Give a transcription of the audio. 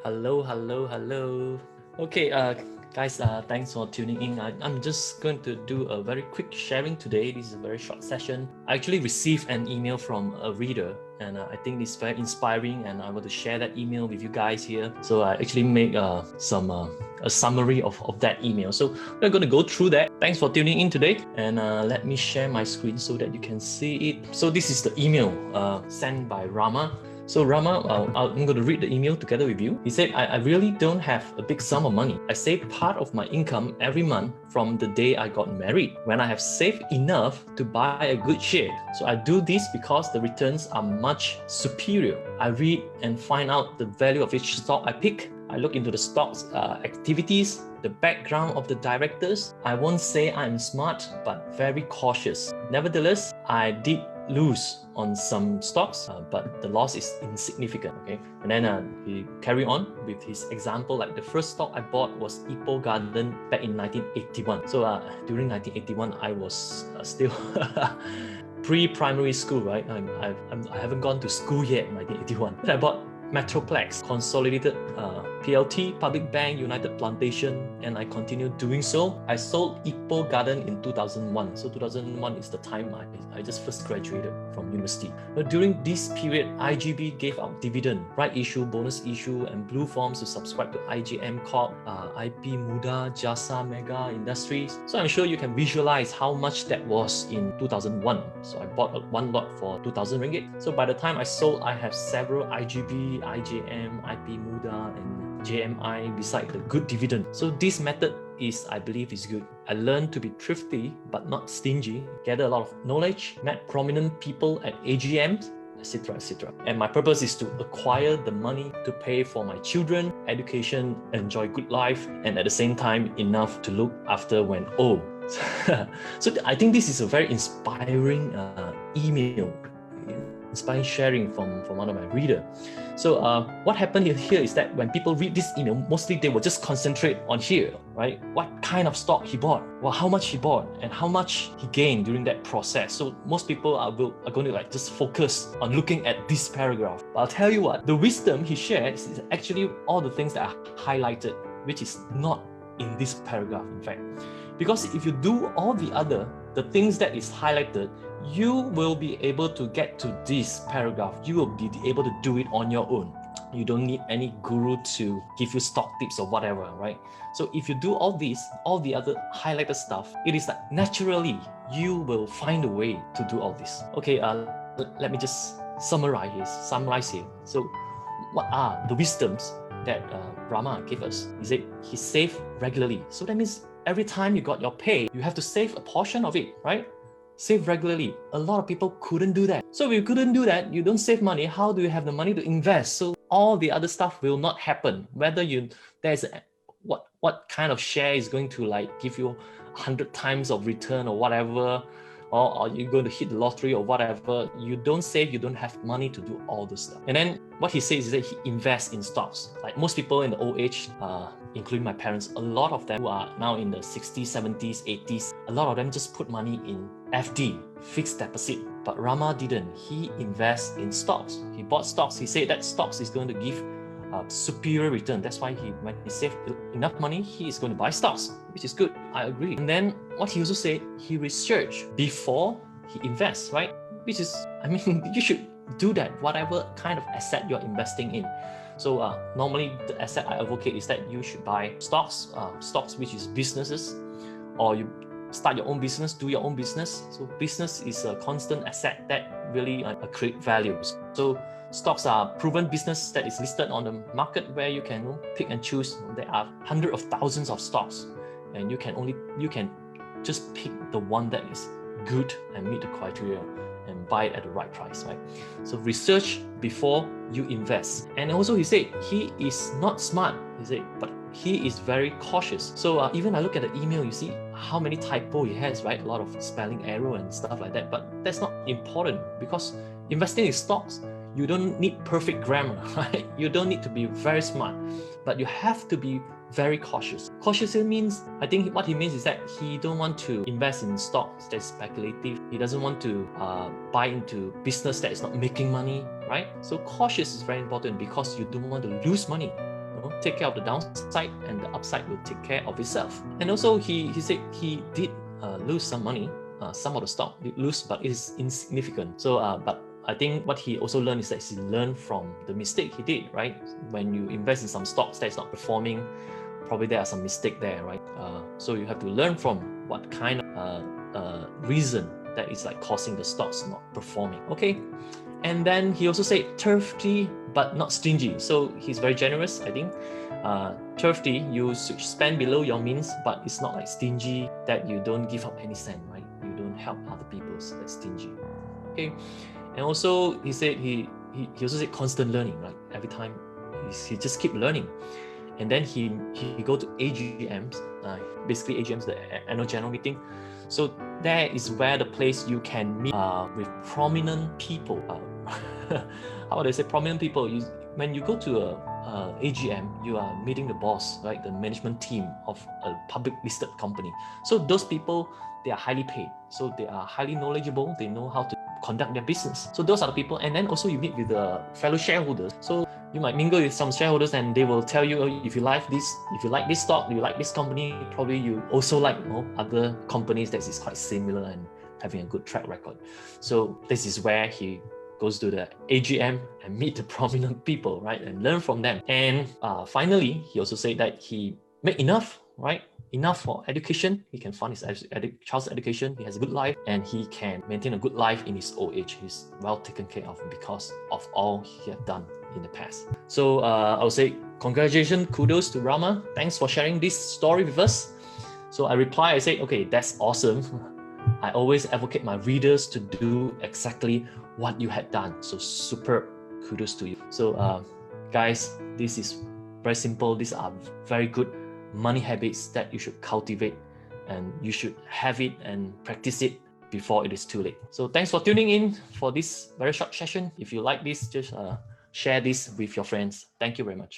Hello. Okay, guys, thanks for tuning in. I'm just going to do a very quick sharing today. This is a very short session. I actually received an email from a reader, and I think it's very inspiring, and I want to share that email with you guys here. So I actually make a summary of that email. So we're going to go through that. Thanks for tuning in today, and let me share my screen so that you can see it. So this is the email sent by Rama. So Rama, I'm going to read the email together with you. He said, I really don't have a big sum of money. I save part of my income every month from the day I got married, when I have saved enough to buy a good share. So I do this because the returns are much superior. I read and find out the value of each stock I pick. I look into the stock's activities, the background of the directors. I won't say I'm smart, but very cautious. Nevertheless, I did lose on some stocks, but the loss is insignificant. Okay, and then he carry on with his example. Like the first stock I bought was Ipoh Garden back in 1981. So during 1981, I was still pre-primary school, right? I haven't gone to school yet in 1981. Then I bought Metroplex, Consolidated PLT, Public Bank, United Plantation, and I continued doing so. I sold Ipoh Garden in 2001. So 2001 is the time I just first graduated from university. But during this period, IGB gave out dividend, right issue, bonus issue, and blue forms to subscribe to IGM Corp, IP Muda, Jasa Mega Industries. So I'm sure you can visualize how much that was in 2001. So I bought one lot for 2,000 ringgit. So by the time I sold, I have several IGB, IJM, IP Muda, and JMI beside the good dividend. So this method is, I believe, is good. I learned to be thrifty but not stingy, gather a lot of knowledge, met prominent people at AGMs, etc. And my purpose is to acquire the money to pay for my children, education, enjoy good life, and at the same time enough to look after when old. So I think this is a very inspiring email, inspiring sharing from one of my readers. So what happened here is that when people read this email, mostly they will just concentrate on here, right? What kind of stock he bought, well, how much he bought, and how much he gained during that process. So most people are going to just focus on looking at this paragraph. But I'll tell you what, the wisdom he shares is actually all the things that are highlighted, which is not in this paragraph, in fact. Because if you do all the things that is highlighted, you will be able to get to this paragraph. You will be able to do it on your own. You don't need any guru to give you stock tips or whatever, right? So if you do all this, all the other highlighted stuff, it is like naturally you will find a way to do all this. Okay, let me just summarize here. So what are the wisdoms that Rama gave us? He said he saved regularly. So that means every time you got your pay, you have to save a portion of it, right? Save regularly. A lot of people couldn't do that. So if you couldn't do that, you don't save money, how do you have the money to invest? So all the other stuff will not happen. Whether there's what kind of share is going to like give you 100 times of return or whatever, or you're going to hit the lottery or whatever, you don't save, you don't have money to do all this stuff. And then what he says is that he invests in stocks. Like most people in the old age, including my parents, a lot of them who are now in the 60s, 70s, 80s, a lot of them just put money in FD, fixed deposit. But Rama didn't. He invests in stocks. He bought stocks. He said that stocks is going to give superior return. That's why when he saved enough money, he is going to buy stocks, which is good. I agree. And then what he also said, he researched before he invests, right? Which is, I mean, you should do that, whatever kind of asset you're investing in. So normally the asset I advocate is that you should buy stocks which is businesses, or you start your own business, do your own business. So business is a constant asset that really create values. So stocks are proven business that is listed on the market where you can pick and choose. There are hundreds of thousands of stocks, and you can just pick the one that is good and meet the criteria and buy it at the right price, right? So research before you invest. And also he said he is not smart, he said, but he is very cautious. So even I look at the email, you see how many typo he has, right? A lot of spelling error and stuff like that. But that's not important, because investing in stocks, you don't need perfect grammar, right? You don't need to be very smart, but you have to be very cautious. Cautious means, I think what he means is that he don't want to invest in stocks that's speculative. He doesn't want to buy into business that is not making money, right? So cautious is very important because you don't want to lose money. take care of the downside, and the upside will take care of itself. And also, he said he did lose some money. Some of the stock lose, but it is insignificant. So, but I think what he also learned is that he learned from the mistake he did, right? When you invest in some stocks that is not performing, probably there are some mistake there, right? So you have to learn from what kind of reason that is like causing the stocks not performing. Okay, and then he also said thrifty but not stingy. So he's very generous, I think. Thrifty, you should spend below your means, but it's not like stingy that you don't give up any cent, right? You don't help other people, so that's stingy. Okay, and also he said he also said constant learning, right? Every time he just keep learning. And then he go to AGMs, basically AGMs, the annual general meeting. So there is where the place you can meet with prominent people. How would I say prominent people? When you go to a AGM, you are meeting the boss, right? The management team of a public listed company. So those people, they are highly paid. So they are highly knowledgeable. They know how to conduct their business. So those are the people. And then also you meet with the fellow shareholders. So you might mingle with some shareholders and they will tell you, oh, if you like this stock, you like this company, probably you also like other companies that is quite similar and having a good track record. So this is where he goes to the AGM and meet the prominent people, right? And learn from them. And finally, he also said that he made enough, right? Enough for education. He can fund his child's education. He has a good life and he can maintain a good life in his old age. He's well taken care of because of all he had done in the past. So I would say congratulations, kudos to Rama. Thanks for sharing this story with us. So I reply, I say, okay, that's awesome. I always advocate my readers to do exactly what you had done. So super kudos to you. So guys, this is very simple. These are very good money habits that you should cultivate and you should have it and practice it before it is too late. So thanks for tuning in for this very short session. If you like this, just share this with your friends. Thank you very much.